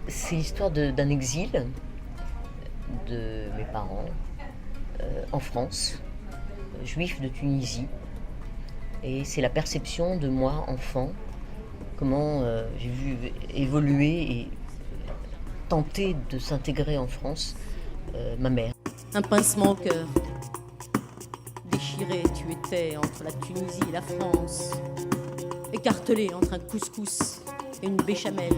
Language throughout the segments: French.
C'est l'histoire d'un exil de mes parents en France, juifs de Tunisie. Et c'est la perception de moi, enfant, comment j'ai vu évoluer et tenter de s'intégrer en France ma mère. Un pincement au cœur. Déchiré, tu étais entre la Tunisie et la France. Écartelé entre un couscous et une béchamel.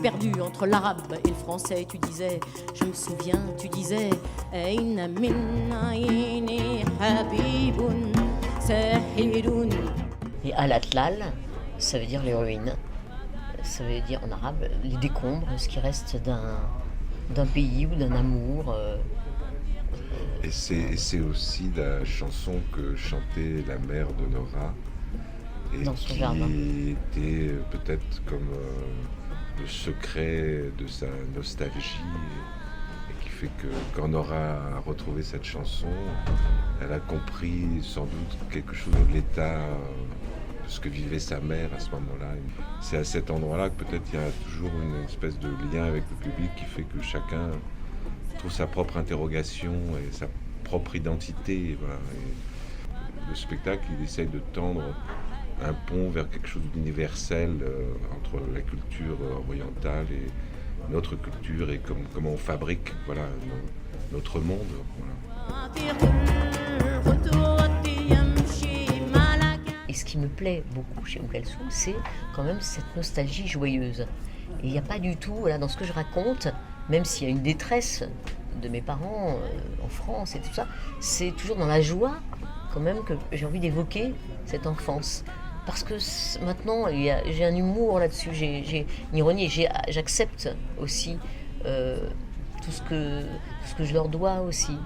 Perdu entre l'arabe et le français, tu disais, je me souviens, tu disais, Aïna min aïni habiboun sahirun. Et al-Atlal, ça veut dire les ruines. Ça veut dire en arabe les décombres, ce qui reste d'un pays ou d'un amour. Et c'est aussi la chanson que chantait la mère de Nora et Dans son qui jardin. était peut-être comme le secret de sa nostalgie et qui fait que quand Nora a retrouvé cette chanson, elle a compris sans doute quelque chose de l'état de ce que vivait sa mère à ce moment-là. C'est à cet endroit-là que peut-être il y a toujours une espèce de lien avec le public qui fait que chacun trouve sa propre interrogation et sa propre identité. Et voilà. Et le spectacle, il essaye de tendre un pont vers quelque chose d'universel entre la culture orientale et notre culture et comment on fabrique voilà, notre monde. Voilà. Et ce qui me plaît beaucoup chez Kalsoum, c'est quand même cette nostalgie joyeuse. Et il n'y a pas du tout, là, dans ce que je raconte, même s'il y a une détresse de mes parents en France et tout ça, c'est toujours dans la joie quand même que j'ai envie d'évoquer cette enfance. Parce que maintenant, j'ai un humour là-dessus, j'ai une ironie, j'accepte aussi tout ce que je leur dois aussi.